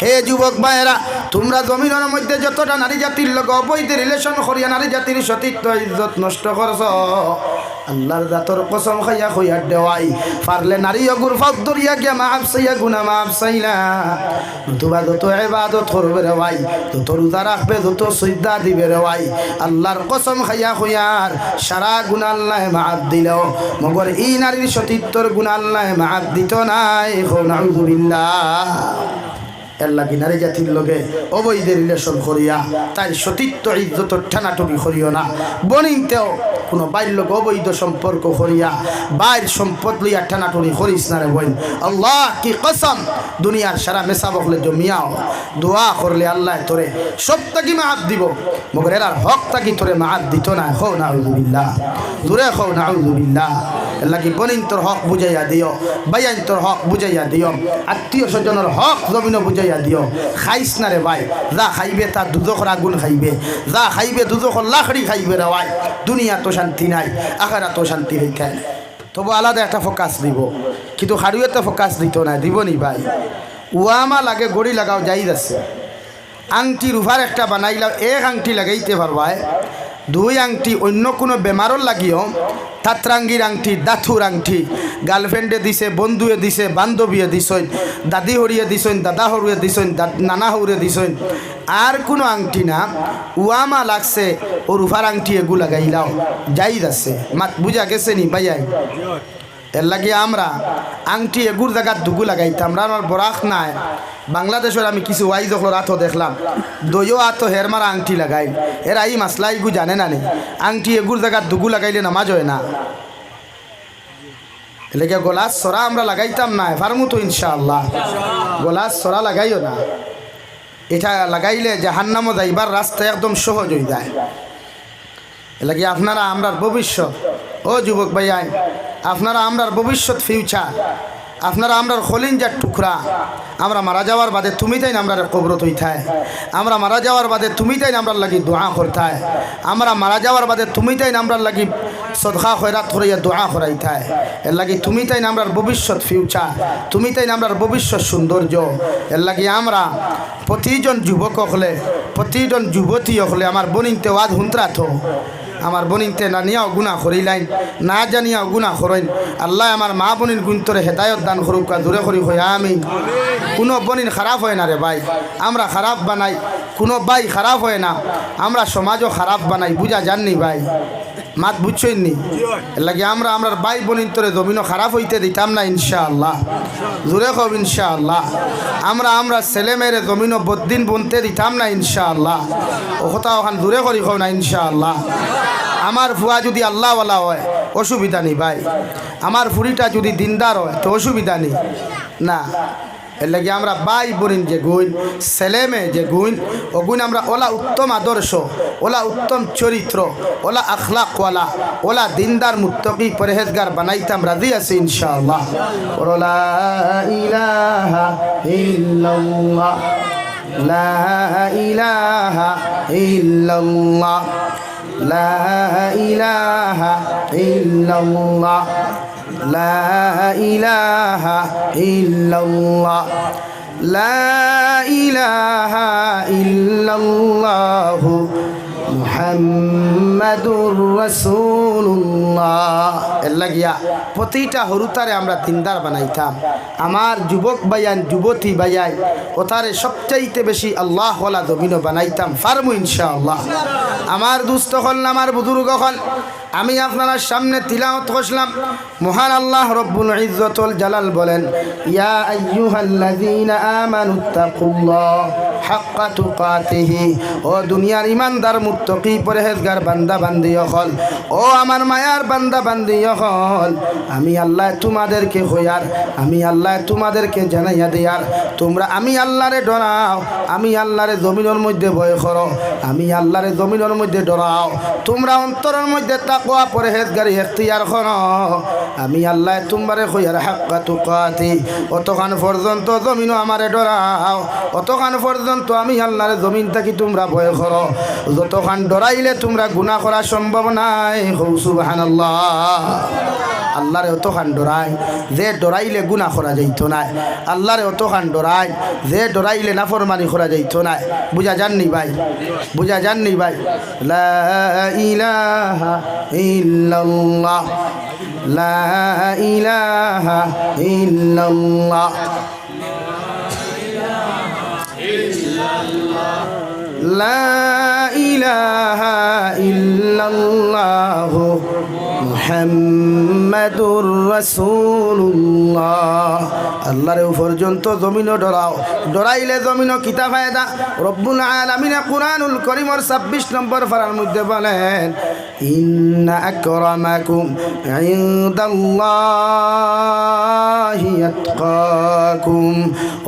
হে যুবক ভাইয়েরা, তোমরা জমিনের মধ্যে যতটা নারী জাতির লোক অবৈধ রিলেশন করিয়া নারী জাতির সতীত্ব ইজ্জত নষ্ট করছ, আল্লাহর জাতর কসম খাইয়া হইয়া দেওয়াই পারলে নারী অগুর ফাঁক ধরিয়া গিয়া মাফ চাইয়া গুনা মাফ চাইলা, নতুবা যত ইবাদত করবে রে ভাই, যত রোজা রাখবে, যত সিজদা দিবে রে ভাই, আল্লাহর কসম খাইয়া হইয়ার সারা গুনাহ আল্লাহ মাফ দিলেও মগর এই নারীর সতীত্বর গুনাহ আল্লাহ মাফ দিত নাই। নাউযুবিল্লাহ। এর লাগি নারী জাতির লগে অবৈধ রিলেশন করিয়া তাই সতীত্ব ইজ্জত ঠানাটুনি করিও না। বনিনতেও কোনো বাইর লোক অবৈধ সম্পর্ক করিয়া বাইর সম্পদ লইয়া ঠানাটুনি করিস না রে বোন। আল্লাহ কি কসম, দুনিয়ার সারা মেসা বকলে জমিয়াও দোয়া করলে আল্লাহ তোরে সব তাকি মাফ দিব, মগর এরার হক তাকি তোরে মাফ দিত না। হও নাউযুবিল্লাহ, দূরে হও নাউযুবিল্লাহ। এর লাগি বনিন তোর হক বুঝাইয়া দিও, বাইয়ান তোর হক বুঝাইয়া দিও, আত্মীয় স্বজনের হক জমিন বুঝাইয়া দিও। খাইস না রে ভাই, যা খাইবে তা দুজখর আগুন খাইবে, যা খাইবে দুজখর লাখড়ি খাইবে রে ভাই। দুনিয়া তো শান্তি নাই, আখারা তো শান্তি হইতে নাই। তবু আলাদা একটা ফোকাস দিব, কিন্তু হাড়ুয়েতে ফোকাস দিত না, দিব নি ভাই। ওয়ামা লাগে গড়ি লাগাও যাইদ আছে, আংটি রুফার একটা বানাইলাও, এক আংটি লাগাইতে পারবায়, দুই আংটি অন্য কোনো বেমারর লাগিও, তাতরাঙ্গির আংটি, দাথুর আংটি, গার্লফ্রেন্ডে দিছে, বন্ধুয়ে দিছে, বান্ধবীয়ে দিছইন, দাদি হরিয়ে দিছইন, দাদা হরিয়ে দিছইন, নানা হরিয়ে দিছইন, আর কোনো আংটি না, ওয়ামা লাগছে ও রুফার আংটি এগু লাগাইলাও যাইদ আছে। মাত বুঝা গেছে নি ভাইয়াই? এর লাগে আমরা আংটি এগুর জায়গার দুগু লাগাইতাম, আমার বরাক নাই। বাংলাদেশের আমি কিছু ওয়াইজ রাতও দেখলাম, দইও আতো হেরমারা আংটি লাগাই, এরা এই মাসলা ইগু জানে না নি, আংটি এগুর জায়গার দুগু লাগাইলে নামাজ হয় না। এলাকা গোলাস সরা আমরা লাগাইতাম না, ফার্মু তো ইনশাআল্লাহ গোলাস সরা লাগাইও না। এটা লাগাইলে জাহান্নামও যাইবার রাস্তা একদম সহজ হয়ে যায়। এলাকি আপনারা আমরার ভবিষ্যৎ, ও যুবক ভাইয়াই, আপনারা আমরার ভবিষ্যৎ ফিউচার, আপনারা আমরার খলিঞ্জার টুকরা। আমরা মারা যাওয়ার বাদে তুমি তাই আমরা কবরত হইতায়, আমরা মারা যাওয়ার বাদে তুমি তাই আমরা লাগি দোয়া করতায়, আমরা মারা যাওয়ার বাদে তুমি তাই আমরা লাগি সদকা খয়রাত করাইয়া দোয়া করাইতায়। এর লাগি তুমি তাই আমরার ভবিষ্যৎ ফিউচার, তুমি তাই আমরার ভবিষ্যৎ সৌন্দর্য। এর লাগি আমরা প্রতিজন যুবক হলে, প্রতিজন যুবতী হলে আমার বনিনতে ওয়াজ হুন্তরা থো, আমার বনিনতে না নিয়াও গুণা করিলাইন, না জানিয়াও গুণা করেন। আল্লাহ আমার মা বনির গুণতরে হেদায়ত দান করুক, দূরে করি হই আমিন। কোনো বনিন খারাপ হয় না রে ভাই, আমরা খারাপ বানাই, কোনো ভাই খারাপ হয় না, আমরা সমাজও খারাপ বানাই, বুঝা জাননি ভাই? মাত বুঝছই নি? এর লাগে আমরা আমরার ভাই বনিন তোরে জমিনও খারাপ হইতে দিতাম না ইনশাআল্লাহ, জোরে কব ইনশাআল্লাহ। আমরা ছেলে মেয়েরে জমিনও বদিন বনতে দিতাম না ইনশাআল্লাহ, ও কথা ওখান জোরে করি কও না ইনশাআল্লাহ। আমার ফুয়া যদি আল্লাহওয়ালা হয় অসুবিধা নেই ভাই, আমার ফুরিটা যদি দিনদার হয় তো অসুবিধা নেই না। এর লাগে আমরা ভাই বোন যে গুণ, ছেলে মেয়ে যে গুণ, ও গুণ আমরা ওলা উত্তম আদর্শ, ওলা উত্তম চরিত্র, ওলা আখলাকওয়ালা, ওলা দিনদার মুত্তাকি পরহেজগার বানাইতাম, রাজি আছি ইনশাআল্লাহ। লা ইলাহা ইল্লাল্লাহ, লা ইলাহা ইল্লাল্লাহ, লা ইলাহা ইল্লাল্লাহ, লা ইলাহা ইল্লাল্লাহ, লা ইলাহা ইল্লাল্লাহু মুহাম্মাদুর রাসূলুল্লাহ। এর লাগিয়া প্রতিটা হরুতারে আমরা দিনদার বানাইতাম। আমার যুবক ভাইয়ান, যুবতী ভাইয়াই, ওতারে সবচাইতে বেশি আল্লাহ ওয়ালা জমিনও বানাইতাম, ফার্মু ইনশাআল্লাহ। আমার দুস্থ হল, আমার বুজুর্গ হল, আমি আপনার সামনে তিলাওয়াত করলাম। মহান আল্লাহ রব্বুল ইজ্জতুল জালাল বলেন, ইয়া আইয়ুহাল্লাযীনা আমানুত্তাকুল্লাহ হাক্কা তুকাতিহি। ও দুনিয়ার ইমানদার মুত্তাকি পরহেজগার বান্দা বান্দি হল, ও আমার মায়ার বান্দা বান্দি হল, আমি আল্লাহ তোমাদেরকে হইয়ার, আমি আল্লাহ তোমাদেরকে জানাইয়া দিয়ার, তোমরা আমি আল্লাহরে ডরাও, আমি আল্লাহরে জমিনের মধ্যে ভয় করো, আমি আল্লাহরে জমিনের মধ্যে ডরাও, তোমরা অন্তরের মধ্যে তাকওয়া পরহেজগারি ইখতিয়ার করো, আমি আল্লাহ তোমারে হইয়ার হাক্কা তুকাতি। অতখান পর্যন্ত জমিনও আমারে ডরাও, অতখান পর্যন্ত আমি আল্লাহরে জমিন থাকি তোমরা ভয় করো, যতখান ডরাইলে তোমরা গুনাহ করা সম্ভব নাই। হৌ সুবহানাল্লাহ। আল্লাহরে অত খান ডরাই যে ডরাইলে গুনাহ করা যাইতো না আল্লাহরে অত খান ডরাই যে ডরাইলে নাফরমানি করা যাইতো না বুঝা জাননি ভাই বুঝা জাননি ভাই লা ইলাহা ইল্লাল্লাহ লা ইলাহা ইল্লাল্লাহ লা ইলাহা ইল্লাল্লাহ মুহাম্মাদুর রাসূলুল্লাহ আল্লাহর পর্যন্ত জমিনও ডরাও ডরাইলে জমিনও কিতা ফায়দা রব্বুল আলামিন কুরআনুল কারীমের 26 নম্বর পারার মধ্যে বলেন ইন্না আকরামাকুম ইনদাল্লাহি আতকাকুম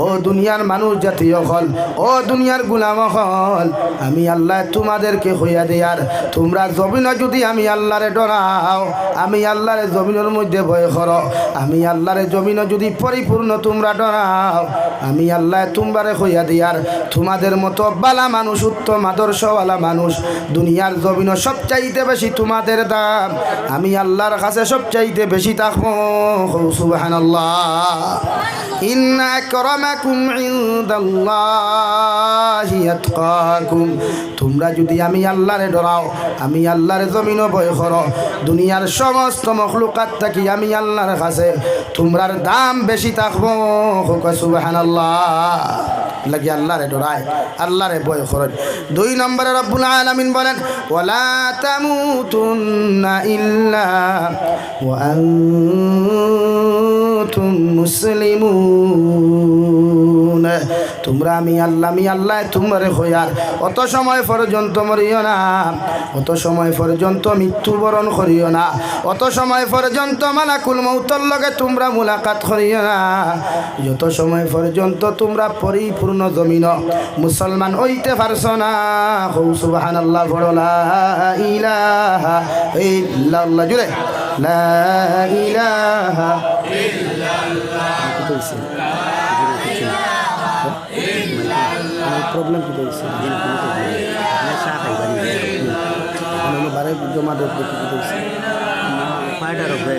ও দুনিয়ার মানুষ জাতীয় হল ও দুনিয়ার গোলাম হল আমি আল্লাহ তোমাদেরকে হইয়া দেয়ার তোমরা জমিনও যদি আমি আল্লাহরে ডরাও আমি আল্লাহরে জমিনের মধ্যে ভয় করো আমি আল্লাহরে জমিনও যদি পরিপূর্ণ তোমরা ডরাও আমি আল্লাহ তোমারে হইয়া দিয়ার তোমাদের মতো বালা মানুষ উত্তম আদর্শওয়ালা মানুষ দুনিয়ার জমিনও সবচাইতে বেশি তোমাদের দাম আমি আল্লাহর কাছে সবচাইতে বেশি থাকবো সুবহানাল্লাহ ইন্না আকরামাকুম ইনদাল্লাহি আতকাকুম তোমরা যদি আমি আল্লাহরে ডরাও আমি আল্লাহর জমিনও ভয় করো দুনিয়ার সমস্ত মখলুকাত থাকি আমি আল্লাহর কাছে তোমরার দাম বেশি থাকবো সুবহানাল্লাহ লাগি আল্লাহরে ডরায় আল্লাহরে ভয় করেন 2 নম্বরে রব্বুল আলামিন বলেন ওয়ালা তামুতুন্না ইল্লা ওয়া আনতুম মুসলিমুন তোমরা আমি আল্লাহ তোমারে হইয়ার অত সময় পর্যন্ত মরিও না অত সময় পর্যন্ত মৃত্যুবরণ করিও না অত সময় পর্যন্ত মালাকুল মউতের লগে তোমরা মুলাকাত করিও না যত সময় পর্যন্ত তোমরা পরিপূর্ণ জমিন মুসলমান হইতে পারছো না সুবহানাল্লাহ লা ইলাহা ইল্লাল্লাহ জুড়ে লা ইলাহা ইল্লাল্লাহ প্রবলেম কি হয়েছে বারে জমা দেবে কি হয়েছে ফাইটার হবে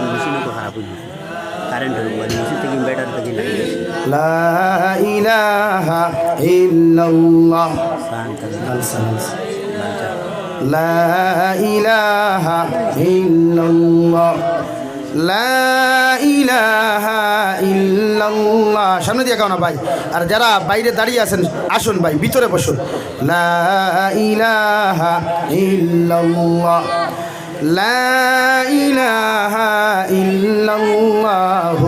মেশিন তো খারাপ হয়ে গেছে কারেন্টের মেশিন থেকে ইনভার্টার থেকে লাগিয়ে লা ইলাহা ইল্লাল্লাহ লা ইলাহা ইল্লাল্লাহ লা ইলাহা ইল্লাল্লাহ সামনে দিয়ে কাও না ভাই আর যারা বাইরে দাঁড়িয়ে আছেন আসুন ভাই ভিতরে বসুন লা ইলাহা ইল্লাল্লাহ লা ইলাহা ইল্লাল্লাহ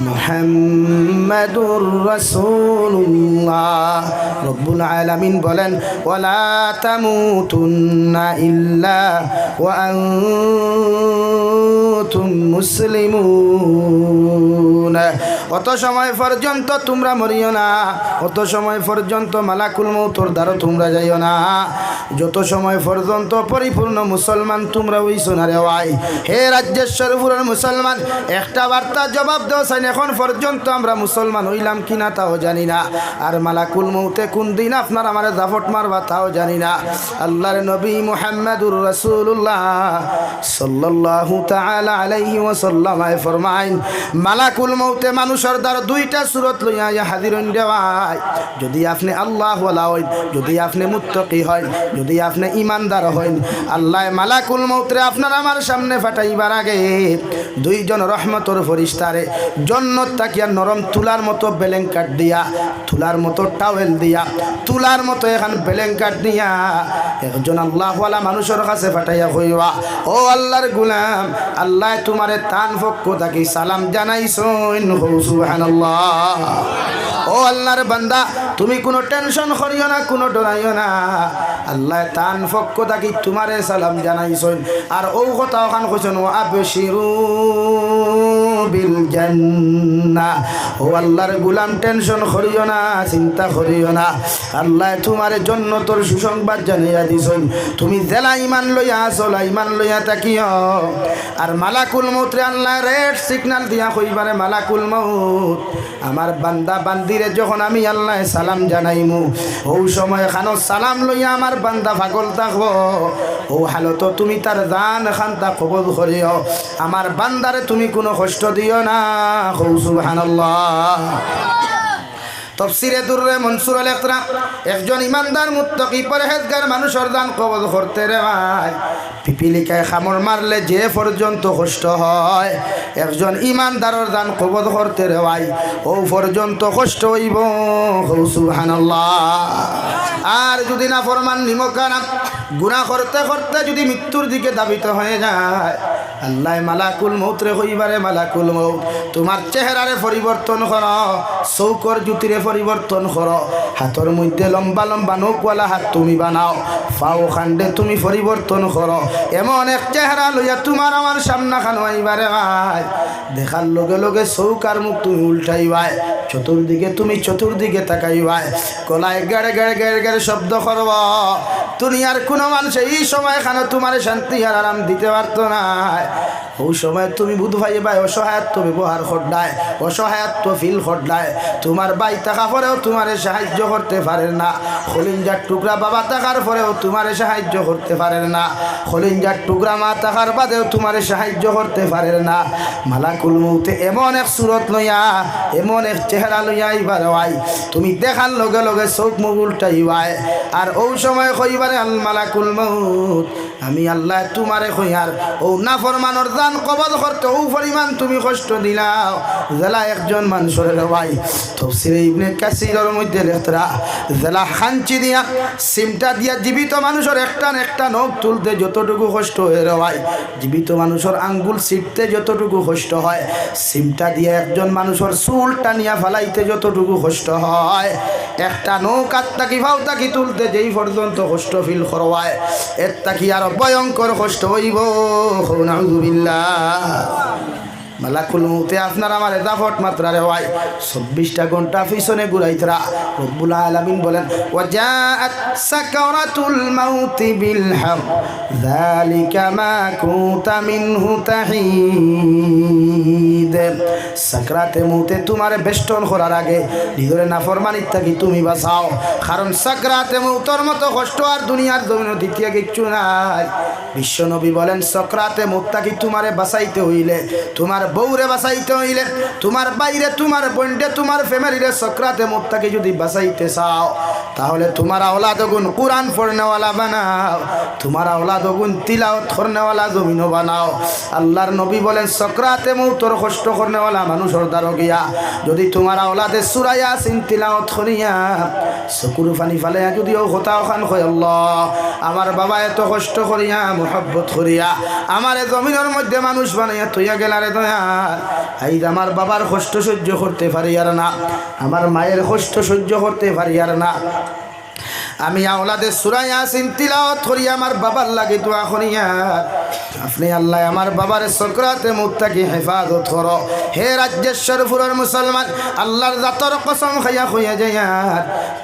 মুহাম্মাদুর রাসূলুল্লাহ রব্বুল আলামিন বলেন ওয়ালা তামুতুন্না ইল্লা ওয়া আনতুম মুসলিমুন অত সময় পর্যন্ত তোমরা মরিও না অত সময় পর্যন্ত মালাকুল মউতের দ্বারা তোমরা যাইও না যত সময় পর্যন্ত পরিপূর্ণ মুসলমান তোমরা হইছো না রে ভাই হে রাজ্যেশ্বরপুরের মুসলমান একটা বার্তা জবাব দাও এখন পর্যন্ত আমরা মুসলমান হইলাম কিনা তাও জানি না আর মালাকুল মউতে কোন দিন আপনার আমারে জাফট মারবা তাও জানি না আল্লাহর নবী মুহাম্মদুর রাসূলুল্লাহ সাল্লাল্লাহু তাআলা আলাইহি ওয়াসাল্লাম ফরমাইন মালাকুল মউতে মানুষের দ্বার দুইটা সূরত লইয়া হাজির হইন দেওয়ায় যদি আপনি আল্লাহ ওয়ালা হইন যদি আপনি মুত্তাকি হইন যদি আপনি ঈমানদার হইন আল্লাহ মালাকুল মউতরে আপনার আমার সামনে ফাটাইবার আগে দুইজন রহমতের ফেরেশতারে জন্নত তাকিয়া নরম তুলার মতো বেলেঙ্কাট দিয়া তুলার মতো টাওয়েল দিয়া তুলার মতো এখন বেলেঙ্কাট দিয়া একজন আল্লাহওয়ালা মানুষের কাছে পাঠাইয়া কইবা ও আল্লাহর গোলাম আল্লাহ তোমারে তান পক্ষ থাকি সালাম জানাইছেন সুবহানাল্লাহ ও আল্লাহর বান্দা তুমি কোনো টেনশন করিও না কোনো ডরাইও না আল্লাহ তান পক্ষ থাকি তোমারে সালাম জানাইছেন আর ও কথা ওখান কইছেন ও আবশিরুন বিল জান্নাহ। ও আল্লাহর গোলাম টেনশন করিও না, চিন্তা করিও না, আল্লাহ তোমার জন্য তোর সুসংবাদ জানিয়ে দিছেন। তুমি জেলা ইমান লইয়া আসলা, ইমান লইয়া তাকিও। আর মালাকুল মউত রে আল্লাহ রেড সিগন্যাল দিয়া কইবারে, মালাকুল মউত আমার বান্দা বান্দিরে যখন আমি আল্লাহ সালাম জানাইমু, ও সময় খানো সালাম লইয়া আমার বান্দা পাগল থাকবো। ও হালত তুমি তার জান খান্তা কবজ করিও, আমার বান্দারে তুমি কোনো কষ্ট দিও না। সুবহানাল্লাহ। তফসিরে দুররে মনসুর আল ইকরা, একজন ইমানদার মুত্তাকি পরহেজগার মানুষের দান কবজ করতে রে ভাই, পিপিলিকায় খামর মারলে যে পর্যন্ত কষ্ট হয়, একজন ইমানদারের দান কবজ করতে রে ভাই ও পর্যন্ত কষ্ট হইব। সুবহানাল্লাহ। আর যদি না ফরমান নিমকানা গুনাহ করতে করতে যদি মৃত্যুর দিকে ধাবিত হয়ে যায়, আল্লাহ মালাকুল মউত রে কইবারে, মালাকুল মউত তোমার চেহারারে পরিবর্তন করো, চৌকর জুতিরে পরিবর্তন করো, হাতের মধ্যে লম্বা লম্বা নৌকওয়ালা হাত তুমি বানাও, পাও খান্ডে তুমি পরিবর্তন করো, এমন এক চেহারা লইয়া তোমার আমার সামনা খানো আইবারে ভাই, দেখার লগে লগে চৌকার মুখ তুমি উল্টাইবাই, চতুর্দিকে তুমি চতুর্দিকে তাকাইবাই, গলায় গেড়ে গেড়ে গেড়ে গেড়ে শব্দ করব। দুনিয়ার কোনো মানুষ এই সময় খানো তোমার শান্তি আর আরাম দিতে পারতো না। ওই সময় তুমি বুধ ভাই ভাই অসহায়ত্ব ব্যবহার করডায়, অসহায়ত্ব ফিল করডায়, তোমার বাই থাকা পরেও তোমার সাহায্য করতে পারেন না, খলিঞ্জার টুকরা বাবা থাকার পরেও তোমার সাহায্য করতে পারেন না, খলিঞ্জার টুকরা মা থাকার বাদেও তোমার সাহায্য করতে পারেন না। মালাকুল মউতে এমন এক সুরত লইয়া, এমন এক চেহারা লইয়া আইবার ভাই, তুমি দেখার লগে লগে চোখ মুখ উল্টাইবাই। আর ওই সময় কইবারে আল মালাকুল মউত আমি আল্লাহ তোমারে কইয়ার ও না ফরমানোর দান কবজ করতে ও পরিমাণ তুমি কষ্ট দিলাও, জেলা একজন মানুষের ভাই। তাফসীরে ইবনে কাসিরের মধ্যে লেখরা, জেলা খাঞ্চি দিয়া সিমটা দিয়া জীবিত মানুষের একটা নখ তুলতে যতটুকু কষ্ট হয় রে ভাই, জীবিত মানুষের আঙ্গুল ছিটতে যতটুকু কষ্ট হয়, সিমটা দিয়ে একজন মানুষের চুল টানিয়া ফেলাইতে যতটুকু কষ্ট হয়, একটা নখ আত্মাকি ভাওতাকি তুলতে যেই পর্যন্ত কষ্ট ফিল করবায়, এর তাকি আরো ভয়ঙ্কর কষ্ট হইব। নাউযুবিল্লাহ। মালাকুল মউতে আপনার আমার দাফট মাত্রা রে ভাই 24টা ঘন্টা পিছনে ঘুরাইতরা। রব্বুল আলামিন বলেন ওয়াজাআত সাকারাতুল মাউতি বিল হক যালিকা মা কুনতা মিনহু তাহিদ। সাকরাতে মউতে তোমার বেষ্টন করার আগে নিজের নাফরমানির থেকে তুমি বাঁচাও, কারণ সাকরাতে মউতের মতো কষ্ট আর দুনিয়ার জমিনে দ্বিতীয় কিচ্ছু নাই। বিশ্বনবী বলেন সাকরাতে মউত থেকে তোমারে বাঁচাইতে হইলে, তোমার বউরে বাঁচাইতে হইলে, তোমার বাইরে তোমার বোনডে তোমার ফ্যামিলিরে সাকরাতে মউত থেকে যদি বাঁচাইতে চাও, তাহলে তোমার আওলাদ গুণ কুরআন পড়নেওয়ালা বানাও, তোমার আওলাদ গুণ তিলাওয়াত করনেওয়ালা জমিন বানাও। আল্লাহর নবী বলেন সাকরাতে মউতর কষ্ট করনেওয়ালা মানুষের দ্বারা গিয়া যদি তোমার আওলাদে সূরা ইয়াসিন তিলাওয়াত করিয়া চকুর পানি ফালাইয়া যদিও হতাও খান কয় আল্লাহ আমার বাবা এত কষ্ট করিয়া মোহব্বত করিয়া আমার জমিনের মধ্যে মানুষ বানাইয়া তৈয়া গেলারে দয়া, এই আমার বাবার কষ্ট সহ্য করতে পারি আর না, আমার মায়ের কষ্ট সহ্য করতে পারি আর না, আমি আওলাদে সূরা ইয়াসিন তিলাওয়াত করি আমার বাবার লাগে দোয়া করিয়া আপনি আল্লাহ আমার বাবার সাকরাতে মউত থেকে হেফাজত করো। হে রাজ্যেশ্বর ফুরের মুসলমান, আল্লাহর জাতর কসম খাইয়া কইয়া যায়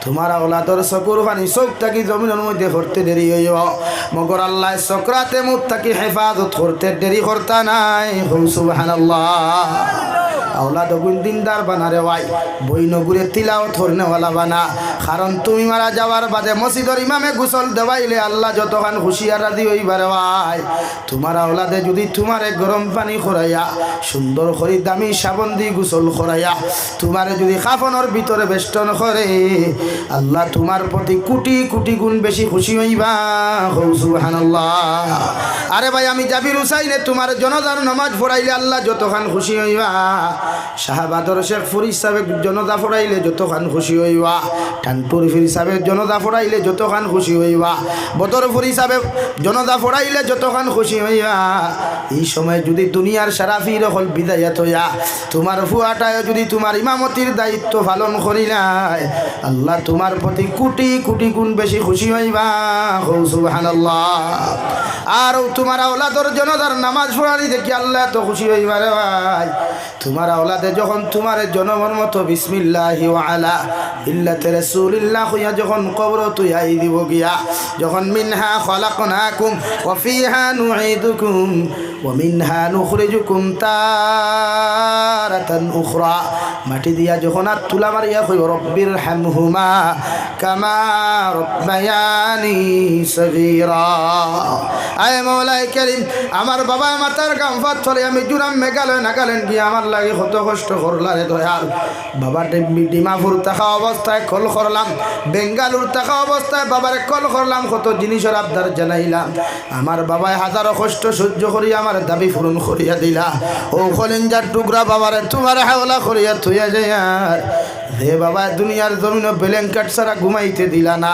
তোমার আওলাদর চকুর পানি চোখ থাকি জমিনের মধ্যে ভরতে দেরি হইব, মগর আল্লাহ সাকরাতে মউত থেকে হেফাজত করতে দেরি করতা নাই। সুবহানাল্লাহ। আওলাদ গুণ দিনদার বানারে ভাই, বইনগুরে তিলাওয়াত করনেওয়ালা বানা, কারণ তুমি মারা যাওয়ার বাদে মসজিদের ইমামে গোসল দেওয়াইলে আল্লাহ যতখান খুশি আর রাজি হইবারে ভাই, তোমার আওলাদে যদি তোমারে গরম পানি খরাইয়া সুন্দর করে দামি সাবন দিয়ে গোসল খরাইয়া তোমারে যদি কাফনের ভিতরে বেষ্টন করে, আল্লাহ তোমার প্রতি কোটি কোটি গুণ বেশি খুশি হইবা। সুবহানাল্লাহ। আরে ভাই আমি জাবির হুসাইনে তোমার জনাজার নামাজ পড়াইলে আল্লাহ যতখান খুশি হইবা, শাহবাদর শেখ ফরিদ সাহেব জনতা ফোড়াইলে যতখান খুশি হইবা, টানপুর ফির সাহেব জনতা ফোড়াইলে যতখান খুশি হইবা, বদর ফরিদ সাহেব জনতা ফোড়াইলে যতখান খুশি হইবা। এই সময় যদি দুনিয়ার সারা ফির হল বিদায়াত হইয়া তোমার ফুয়াটায় যদি তোমার ইমামতির দায়িত্ব পালন করিলাই, আল্লাহ তোমার প্রতি কোটি কোটি গুণ বেশি খুশি হইবা। সুবহানাল্লাহ। আর তোমার আওলাদর জনতার নামাজ পড়ানি দেখি আল্লাহ তো খুশি হইবা রে ভাই। তোমার আওলাদে যখন তোমার জনমর মতো বিসমিল্লাহি ওয়া আলা মিল্লাতি রাসূলিল্লাহ হইয়া যখন কবর তুই দিব গিয়া, যখন মিনহা খলাকনাকুম ওয়া ফিহা নুঈদুকুম ওয়া মিনহা নুখরিজুকুম তারাতান উখরা, মাটি দিয়া যখন আর তুলা মারিয়া কইব রব্বির হামহুমা কামা রব্বায়ানি সগীরা। আয় মাওলাই করিম, আমার বাবা মাতার গাম ফাত চলে আমি জুরাম মেঘালয় নাগাল্যান্ড গিয়ে আমার লাগে কত কষ্ট করলা রে দয়াল। বাবা ডিমাপুর থাকা অবস্থায় কল করলাম, বেঙ্গালুর থাকা অবস্থায় বাবারে কল করলাম, কত জিনিসের আবদার জানাইলাম। আমার বাবায় হাজারো কষ্ট সহ্য করিয়া আমার দাবি পূরণ করিয়া দিলা। ও কলিঞ্জার টুকরা বাবারে তোমার হাওলা করিয়া থইয়া যায়। যে বাবা দুনিয়ার জমিন ব্ল্যাঙ্কেট ছাড়া ঘুমাইতে দিলা না,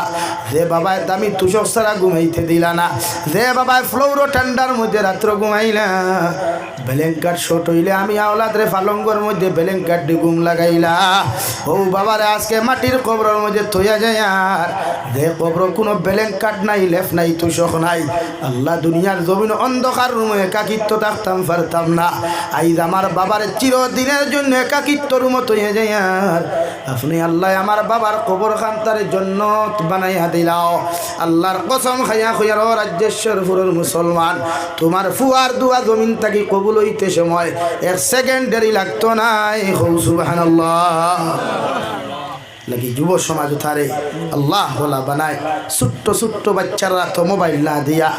যে বাবা দামি তুষক ছাড়া ঘুমাইতে দিলা না, যে বাবা ফ্লোরো ঠান্ডার মধ্যে রাত্র ঘুমাইলা, ব্ল্যাঙ্কেট শর্ট হইলে আমি আওলাদরে পালঙ্গর মধ্যে ব্ল্যাঙ্কেট দিয়ে ঘুম লাগাইলা। ও বাবারে আজকে মাটির কবরের মধ্যে থইয়া যায়। আর যে কবর কোনো ব্ল্যাঙ্কেট নাই, লেফ নাই, তুষক নাই, আল্লাহ দুনিয়ার জমিন অন্ধকার রুমে একাকিত্ব থাকতাম পারতাম না। আইজ আমার বাবার চিরদিনের জন্য একাকিত্ব রুম থইয়া যায়। আর আপনি আল্লাহ আমার বাবার কবর খান্তার জন্নত বানাইয়া দিলাও। আল্লাহর কসম খাইয়া খুইয়ার রাজ্যেশ্বরপুরের মুসলমান, তোমার ফুয়ার দুয়া জমিন থাকি কবুল হইতে সময় 1 সেকেন্ড দেরি লাগতো নাই। সুবহানাল্লাহ। লাগি যুব সমাজ তারে আল্লাহ বলা বানায়। ছোট্ট ছোট্ট বাচ্চারা তো মোবাইল না দিয়া,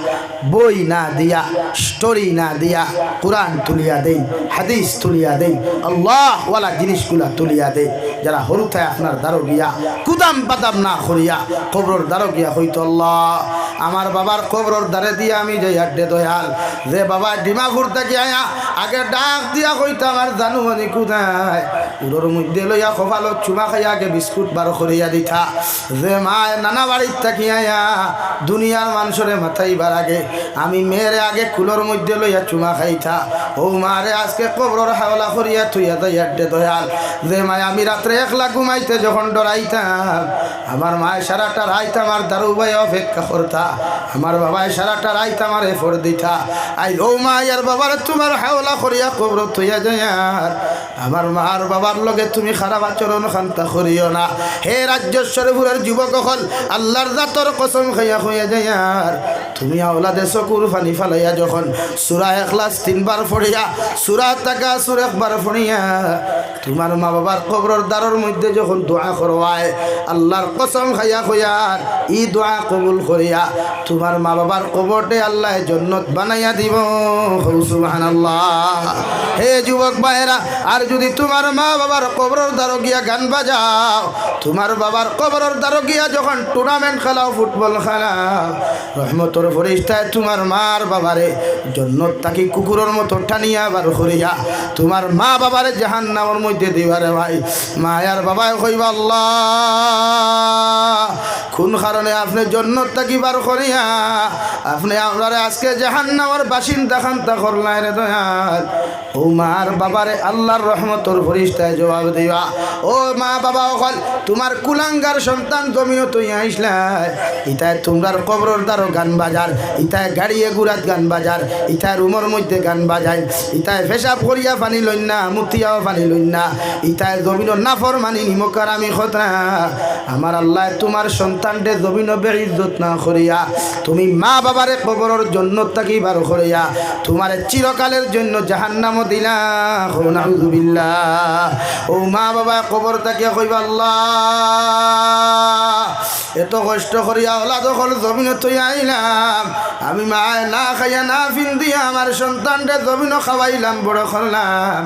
বই না দিয়া, স্টোরি না দিয়া কোরআন তুলিয়া দেই, হাদিস তুলিয়া দেই, আল্লাহ ওয়ালা জিনিসগুলা তুলিয়া দেই। যারা হরুথায় আপনার দ্বারো গিয়া কুদাম বাদাম না করিয়া কবরর দ্বারো গিয়া হইতো আল্লাহ আমার বাবার কবরর দ্বারে দিয়া আমি যাই আড্ডে দয়াল। যে বাবা ডিমাপুর থেকে আয়া আগে ডাক দিয়া কইতো আমার জানু মানে কুদায় উড়োর মধ্যে লইয়া কপালত চুমা খাইয়া আগে বিস্কুট বার করিয়া দিতা। যে মায় নানা বাড়ির থাকি আয়া দুনিয়ার মানুষরে মাথাইবার আগে আমি মেয়েরে আগে কুলোর মধ্যে লইয়া চুমা খাইতা। ও মারে আজকে কবরর হাওলা করিয়া থুইয়া যাই আড্ডে দয়াল। যে মায় আমি রাত্রে একলা ঘুমাইতে যখন ডরাইতাম, আমার মায় সারাটা রাইত আমার দারু ভাই অপেক্ষা করতা, আমার বাবায় সারাটা রাইত আমার এফর দিতা। আই ও মায়ের বাবার তোমার হাওলা করিয়া কবর থইয়া যায়। আমার মার বাবার লগে তুমি খারাপ আচরণ খান্তা করিও না। হে রাজ্যেশ্বরপুরের যুবক হল আল্লাহর জাতর কসম খাইয়া হইয়া যায়। তুমি আওলাদে চকুর পানি ফালাইয়া যখন সূরা ইখলাস 3 বার পড়িয়া, সূরা তাকাসুর 1 বার পড়িয়া তোমার মা বাবার কবরের দ্বারের মধ্যে যখন দোয়া করওয়ায়, আল্লাহর কসম খাইয়া কইয়ার ই দোয়া কবুল করিয়া তোমার মা বাবার কবরতে আল্লাহ জান্নাত বানাইয়া দিব। সুবহানাল্লাহ। হে যুবক ভাইরা, আর যদি তোমার মা বাবার কবরের দ্বারে গিয়া গান বাজাও, তোমার বাবার কবরের দ্বারে গিয়া যখন টুর্নামেন্ট খেলাও, ফুটবল খেলাও, রহমতের ফেরেশতায় তোমার মার বাবারে জান্নাত তাকি কুকুরের মতো টানিয়া বার করিয়া তোমার মা বাবারে জাহান্নামের মধ্যে দিবারে। ভাই মায়ার বাবায় কইবা আল্লাহ কোন কারণে আপনি জান্নাত তাকি বার করিয়া আপনি আমরারে আজকে জাহান্নামের বাসিন্দা খান্তা করলাই রে দয়াল। ও মার বাবারে আল্লাহর রহমতের ফেরেশতায় জবাব দিবা, ও মা বাবা হল তোমার কুলাঙ্গার সন্তান জমিও তুই আইসলাই, ইতায় তোমরার কবরের দ্বারো গান বাজার, ইতায় গাড়িয়ে গুড়াত গান বাজার, ইতায় রুমের মধ্যে গান বাজায়, ইতায় পেশাব করিয়া পানি লইন না, মুতিয়াও পানি লইন না, ইতায় জমিন নাফর মানি নিমকার আমি খতরা। আমার আল্লাহ তোমার সন্তানটে জমিন বেইজ্জত না করিয়া তুমি মা বাবারে কবরের জন্য তাকি বার করিয়া তোমার চিরকালের জন্য জাহান্নাম দিলা। নাউযুবিল্লাহ। ও মা বাবা কবর তাকিয়া কইবা আল্লাহ এত কষ্ট করিয়া ওলা দখল জমিনে তুই আইলাম আমি মায় না খাইয়া না ফিন দিয়া আমার সন্তানটা জমিনও খাওয়াইলাম বড় করলাম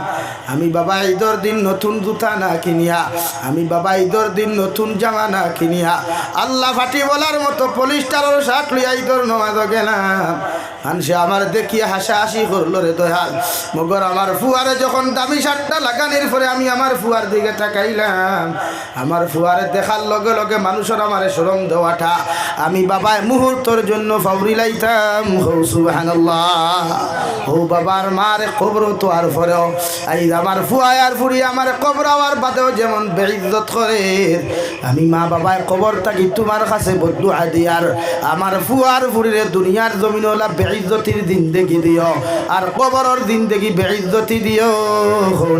আমি বাবা ঈদের দিন নতুন জুতা না কিনিয়া আমি বাবা ঈদের দিন নতুন জামা না কিনিয়া আল্লাহ ফাটি বলার মতো পলিস্টারের শার্ট লইয়া ঈদের নামাজ গেলাম মানুষে আমার দেখিয়া হাসাহাসি করলো রে দয়াল মগর আমার ফুয়ারে যখন দামি শার্টটা লাগানোর পরে আমি আমার ফুয়ার দিকে তাকাইলাম আমার ফুয়ারে দেখার লগে লগে মানুষের আমার শরম দেওয়াটা আমি বাবা মুহূর্তের জন্য ফাউরি লাইতাম সুবহানাল্লাহ ও বাবার মার কবর তো আর পরেও এই আমার ফুয়ায় আর ফুরি আমার কবর আর বাদেও যেমন বেইজ্জত করে আমি মা বাবার কবর থাকি তোমার কাছে বদুয়া দিয়ার আমার ফুয়ার ফুরিরে দুনিয়ার জমিন ওলা বেইজ্জতির জিন্দেগি দিও আর কবরের জিন্দেগি বেইজ্জতি দিও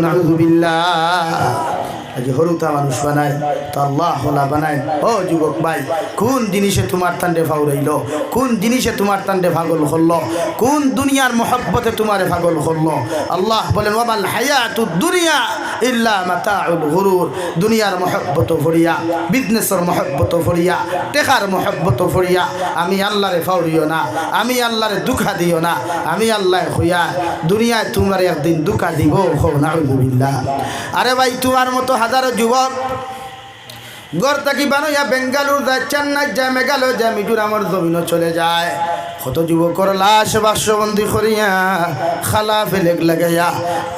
নাউযুবিল্লাহ আজ হরুতা মানুষ বানায় তো আল্লাহ হলা বানায় ও যুবক ভাই কোন জিনিসে তোমার তান্ডে ফাউরাইল কোন জিনিসে তোমার তান্ডে পাগল করলো কোন দুনিয়ার মহব্বতে তোমারে পাগল করলো আল্লাহ বলেন ওয়ামাল হায়াতুদ দুনিয়া ইল্লা মাতাউল গুরুর দুনিয়ার মহব্বত ভরিয়া বিজনেসের মহব্বত ভরিয়া টেকার মহব্বত ভরিয়া আমি আল্লাহরে ফাউরিও না আমি আল্লাহরে দুঃখা দিও না আমি আল্লাহ হইয়া দুনিয়ায় তোমার একদিন দুঃখা দিব নাউযুবিল্লাহ আরে ভাই তোমার মতো হাজারো যুবক গড় থাকি বানাইয়া বেঙ্গালুর যায় চেন্নাই যায় মেঘালয় যায় মিজোরামের জমিনও চলে যায় কত যুবকর লাশ বাসবন্দি করিয়া খালা ফেলেক লাগাইয়া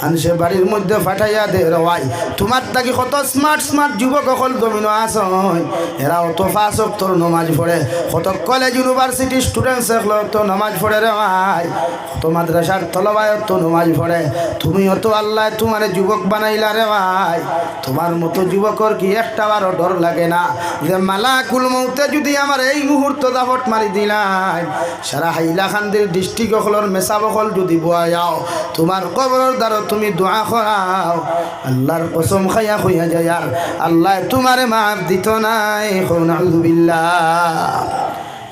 আনসে বাড়ির মধ্যে ফাটাইয়া দে রওয়াই তোমার থাকি কত স্মার্ট স্মার্ট যুবক অকল জমিনও আসন এরা অত ফাঁস তোর নমাজ পড়ে কত কলেজ ইউনিভার্সিটি স্টুডেন্টস এগুলো তো নমাজ পড়ে রে ভাই কত মাদ্রাসার তলবায় তো নমাজ পড়ে তুমি অত আল্লাহ তোমার যুবক বানাইলা রে ভাই তোমার মতো যুবকর কি একটা বারো ডর লাগে না যে মালাকুল মউতে যদি আমার এই মুহূর্ত দাপট মারি দিলাই সারা হাইলাকান্দির ডিস্ট্রিক্ট অকলর মেসাব অকল যদি বোয়া যাও তোমার কবরের দ্বারা তুমি দোয়া করাও আল্লাহর কসম খাইয়া হইয়া যায় আর আল্লাহ তোমারে মাফ দিত নাই নাউযুবিল্লাহ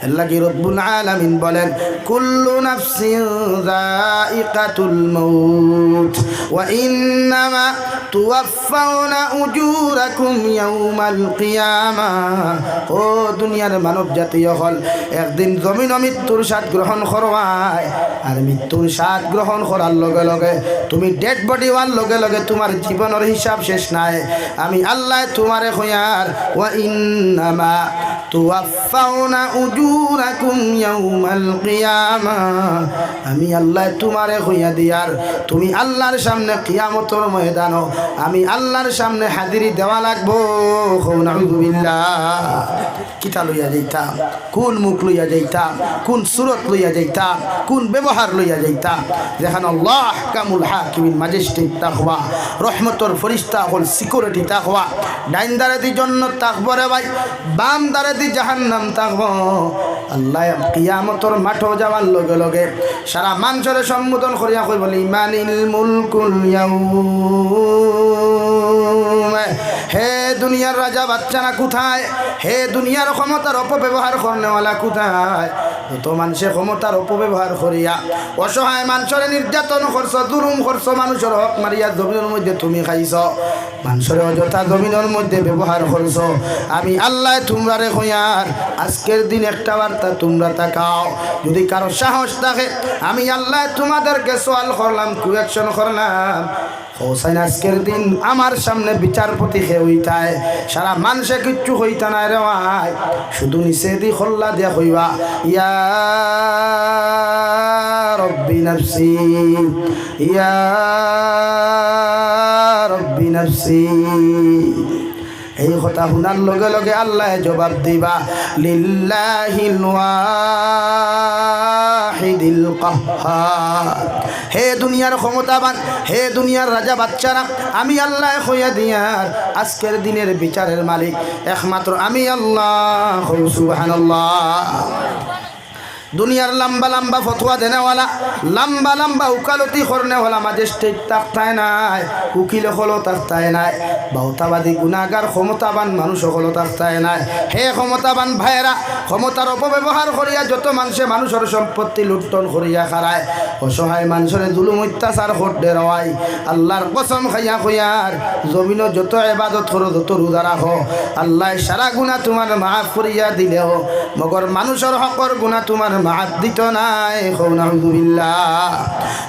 আল্লাহ কি রব্বুল আলামিন বলেন কুল্লু নাফসিন যায়িকাতুল মাউত ওয়া ইন্নামা তুওয়াফাউনা উজুরাকুম ইয়াউমাল কিয়ামাহ ও দুনিয়ার মানব জাতি হল একদিন জমিন মৃত্যুর স্বাদ গ্রহণ করবাই আর মৃত্যুর স্বাদ গ্রহণ করার লগে লগে তুমি ডেড বডি হওয়ার লগে লগে তোমার জীবনের হিসাব শেষ নাই আমি আল্লাহ তোমারে কইয়ার ওয়া ইন্নামা তুওয়াফাউনা উজুরাকুম ইয়াউমাল কিয়ামাহ আমি আল্লাহ তোমারে কইয়া দিয়ার তুমি আল্লাহর সামনে কিয়ামতের ময়দানও আমি আল্লাহর সামনে হাজিরি দেওয়া লাগবো নাউযুবিল্লাহ কিতা লইয়া যাইতাম কোন মুখ লইয়া যাইতাম কোন সুরত লইয়া যাইতাম কোন ব্যবহার লইয়া যাইতাম যেখানে আল্লাহ কামুল হাকিমিন ম্যাজিস্ট্রেট তাকওয়া রহমতর ফেরেশতা হল সিকিউরিটি তাকওয়া ডাইন দারাতি জান্নাত তাকবো রে ভাই বাম দারাতি জাহান্নাম তাকবো আল্লাহ কিয়ামতের মাঠে যাওয়ার লগে লগে সারা মানুষের সম্বোধন করিয়া কই বলি মানিল মুলকুল ইয়াউম হে দুনিয়ার রাজা বাচ্চারা কোথায় হে দুনিয়ার ক্ষমতার অপব্যবহার করনেওয়ালা কোথায় তো মানুষের ক্ষমতার অপব্যবহার করিয়া অসহায় মানুষের নির্যাতন করছো জুলুম করছো মানুষের হক মারিয়া জমিনের মধ্যে তুমি খাইছ মানুষের অযথা জমিনের মধ্যে ব্যবহার করছো আমি আল্লাহ তোমরা কইয়ার আজকের দিন একটা বার্তা তোমরা তাকাও যদি কারো সাহস থাকে আমি আল্লাহ তোমাদেরকে সওয়াল করলাম কুয়েকশন করলাম হোসেন আজকের দিন আমার সামনে বিচারপতি হে হইতায় সারা মানুষে কিচ্ছু হইতা নাই রে ভাই শুধু নিচে দি খোল্লা দিয়া হইবা ইয়া রব্বি নফসি ইয়া রব্বি নফসি এই কথা শুনার লগে লগে আল্লাহ জবাব দিবা লিল্লাহিল ওয়াহিদিল কাহ্হার হে দুনিয়ার ক্ষমতাবান হে দুনিয়ার রাজা বাচ্চারা আমি আল্লাহ কইয়া দিয়ার আজকের দিনের বিচারের মালিক একমাত্র আমি আল্লাহ সুবহানাল্লাহ দুনিয়ার লম্বা লম্বা ফতোয়া দেনেওয়ালা, লম্বা লম্বা উকালতি করনেওয়ালা ম্যাজিস্ট্রেট তাকতায় নাই, উকিল হলো তাকতায় নাই, বাউতাবাদী গুণাগার ক্ষমতাবান মানুষ হলো তাকতায় নাই। হে ক্ষমতাবান ভাইয়েরা, ক্ষমতার অপব্যবহার করিয়া যত মানুষের সম্পত্তি লুণ্ঠন করিয়া খারায়, অসহায় মানুষের জুলুম অত্যাচার করতে রওয়াই, আল্লাহর কসম খাইয়া কইয়ার জমিনও যত ইবাদত করো, যত রোজা রাখো, আল্লাহ সারা গুনাহ তোমার মাফ করিয়া দিলেও মগর মানুষের হকর গুনাহ তোমার মাফ দিত নাই। নাউযুবিল্লাহ।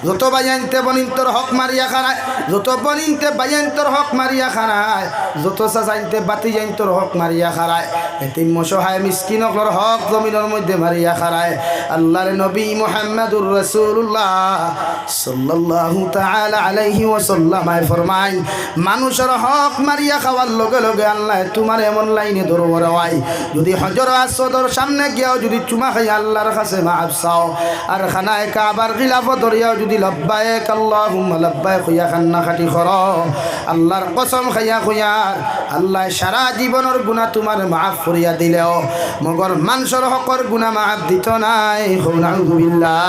যত বাইয়ানতে বনিন্তর হক মারিয়া খানায়, যত বনিনতে বাইয়ানতর হক মারিয়া খানায়, যত চাচাইনতে বাতি যাইন্তর হক মারিয়া খারায়, এতিম অসহায় মিসকিন হকর হক জমিনের মধ্যে মারিয়া খারায়। আল্লাহর নবী মুহাম্মদুর রাসূলুল্লাহ সাল্লাল্লাহু তাআলা আলাইহি ওয়াসাল্লাম ফরমায়, মানুষের হক মারিয়া খাওয়ার লগে লগে আল্লাহ তোমার এমন লাইনে ধরবো রাই, যদি হজর আসদর সামনে গিয়াও যদি চুমা খাই আল্লাহর কাছে মাফ চাও, আর খানায় কাবার খিলাফ ধরিয়াও যদি লব্বাইক আল্লাহুম্মা লব্বাইক কইয়া খান্না খাটি কর, আল্লাহর কসম খাইয়া কইয়ার আল্লাহ সারা জীবনের গুনাহ তোমার মাফ করিয়া দিলেও মগর মানুষের হকর গুনাহ মাফ দিত নাই। নাউযুবিল্লাহ।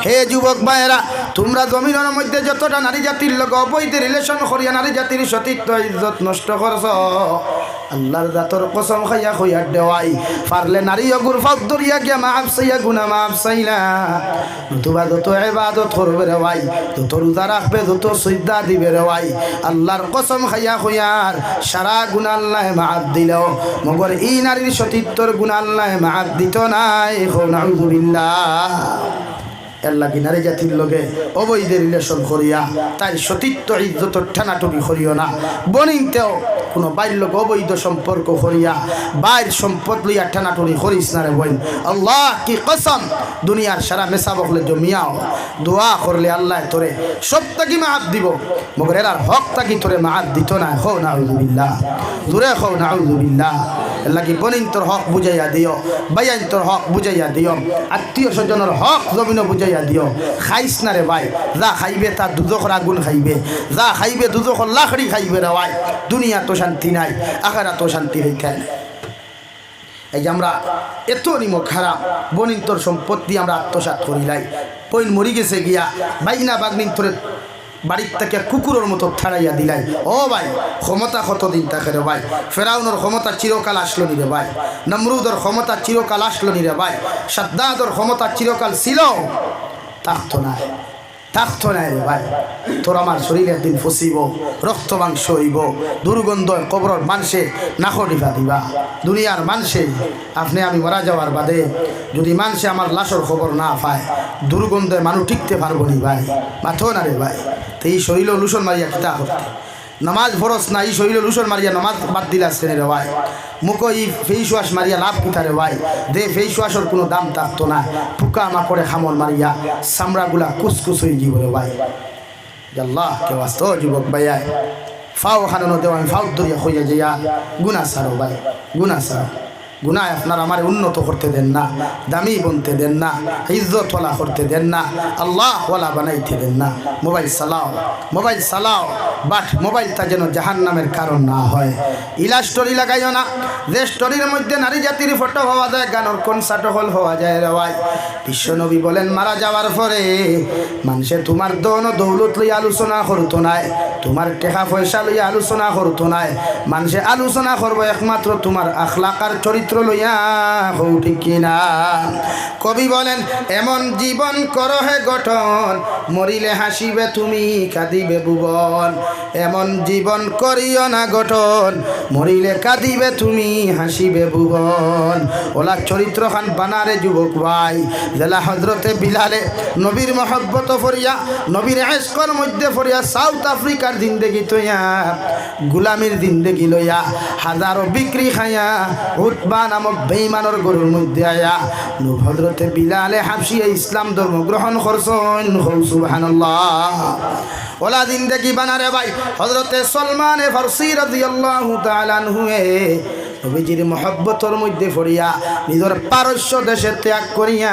হে যুবক ভাইয়েরা, তোমরা জমিনের মধ্যে যতটা নারী জাতির লগে অবৈধ রিলেশন করিয়া নারী জাতির সতীত্ব ইজ্জত নষ্ট করছ, আল্লাহর জাতর কসম খাইয়া কইয়া দেওয়াই পারলে নারী অগুর ফাঁক ধরিয়া গিয়া মাফ চাইয়া গুনাহ মাফ চাইলা, নতুবা যত ইবাদত করবে রে ভাই, যত রোজা রাখবে, যত সিজদা দিবে রে ভাই, আল্লাহর কসম খাইয়া কইয়ার সারা গুনাহ আল্লাহ মাফ দিলেও মগর এই নারীর সতীত্বর গুনাহ আল্লাহ মাফ দিত নাই। নাউযুবিল্লাহ। আল্লাহ কি নারী জাতির লগে অবৈধ রিলেশন করিয়া তাই সতীত্ব ইজ্জত ঠানাটুনি করিও না। বনিনতেও কোনো বাইর লোক অবৈধ সম্পর্ক করিয়া বাইর সম্পদ লইয়া ঠানাটুনি করিস না রে বোন। আল্লাহ কি কসম, দুনিয়ার সারা মেসা বকলে জমিয়াও দোয়া করলে আল্লাহ তোরে সব তাকি মাফ দিব, মগর এরার হক তাকি তোরে মাফ দিত না। হো নাউযুবিল্লাহ, দূরে হো নাউযুবিল্লাহ। আল্লাহ কি বনিন তোর হক বুঝাইয়া দিও, বাইয়ান তোর হক বুঝাইয়া দিও, আত্মীয় স্বজনের হক জমিনও বুঝাইয়া দিও। খাইস না রে ভাই, যা খাইবে তার দুজখর আগুন খাইবে, যা খাইবে দুজখর লাখড়ি খাইবে রে ভাই। দুনিয়া তো শান্তি নাই, আখিরাত তো শান্তি রেখে নাই। এই যে আমরা এত নিমক খারাপ বনিন তোর সম্পত্তি আমরা আত্মসাৎ করিলাই, পইন মরি গেছে গিয়া বাইনা বাগনিন তোরে বাড়ির থেকে কুকুরের মতো ছাড়াইয়া দিলাই। ও ভাই, ক্ষমতা কতদিন থাকে রে ভাই? ফেরাউনের ক্ষমতা চিরকাল আসলো নি রে ভাই, নমরুদের ক্ষমতা চিরকাল আসলো নি রে ভাই, সাদ্দাদের ক্ষমতা চিরকাল ছিল, থাকতো না, থাকতো না রে ভাই। তোর আমার শরীরে একদিন ফসিব, রক্ত মাংস হইব, দুর্গন্ধ কবরের মানুষে নাকডিফা দিবা। দুনিয়ার মানুষে আপনি আমি মারা যাওয়ার বাদে যদি মানুষে আমার লাশের খবর না পায়, দুর্গন্ধে মানুষ টিকতে পারবো নি ভাই, মাথো না রে ভাই। তো এই শরীরে লুসন মারিয়া কিতা করতে, নামাজ ফরস না, এই শরীরে লুসন মারিয়া নামাজ বাদ দিলা শ্রেণী রে ভাই। মুখ এই ফেস ওয়াশ মারিয়া লাভ কিতা রে ভাই? দে ফেস ওয়াশের কোনো দাম থাকতো না, পোকা মাকড়ে খামর মারিয়া চামড়াগুলা কুচকুচ হয়ে যাব রে ভাই। আল্লাহ কে বাস্ত যুবক ভাইয়াই, ফাও খানানো দেওয়া ফাও ধরিয়া হইয়া যাইয়া গুনাহ সারো ভাই, গুনাহ সারো। গুনায় আপনার আমার উন্নত করতে দেন না, দামি বনতে দেন না, ইজ্জতওয়ালা করতে দেন না, আল্লাহওয়ালা বানাইতে দেন না। মোবাইল চালাও, মোবাইল চালাও, বাট মোবাইলটা যেন জাহান্নামের কারণ না হয়। ইলা স্টোরি লাগাইও না, যে স্টোরির মধ্যে নারী জাতির ফটো হওয়া যায়, গানের কনসার্ট হল হওয়া যায় রে ভাই। বিশ্বনবী বলেন মারা যাওয়ার পরে মানুষে তোমার দন দৌলত লইয়া আলোচনা করতো নাই, তোমার টাকা পয়সা লইয়া আলোচনা করতো নাই, মানুষে আলোচনা করবো একমাত্র তোমার আখলাক আর চরিত্র লইয়া। হও ঠিক কিনা? কবি বলেন এমন জীবন করো হে গঠন, মরিলে হাসিবে তুমি কাঁদিবে ভুবন। এমন জীবন করিও না গঠন, মরিলে কাঁদিবে তুমি হাসিবে ভুবন। ওলা চরিত্র খান বানারে যুবক ভাই। জেলা হজরতে বিলালে নবীর মহব্বত ফরিয়া, নবীর এশকর মধ্যে ফরিয়া সাউথ আফ্রিকার জিন্দেগি তৈয়া, গুলামির জিন্দেগি লইয়া হাজারো বিক্রি খাইয়া উৎবা নামক বেঈমানের গরুর মধ্যে আয়া হযরতে বিলালে হাবশিয়া ইসলাম ধর্ম গ্রহণ করছেন। সুবহানাল্লাহ। ওলা জিন্দেগি বানারে ভাই। হযরতে সলমান ফারসি রাদিয়াল্লাহু তাআলা আনহু নবীজির মহব্বতের মধ্যে পড়িয়া নিজের পারস্য দেশে ত্যাগ করিয়া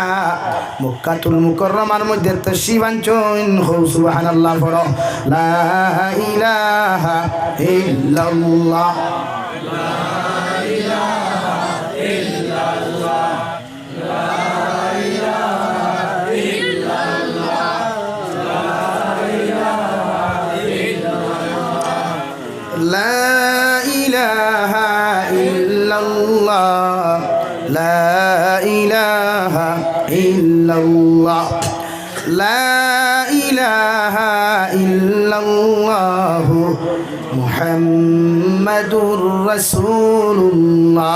মক্কাতুল মুকাররমার মধ্যে তাশরীফ আনছেন। সুবহানাল্লাহ। পড়ো লা ইলাহা ইল্লাল্লাহ, লা ইলাহা ইল্লাল্লাহ, লা ইল্লাল্লাহ লা ইলাহা ইল্লাল্লাহ লা ইলাহা ইল্লাল্লাহ মুহাম্মাদুর রাসূলুল্লাহ।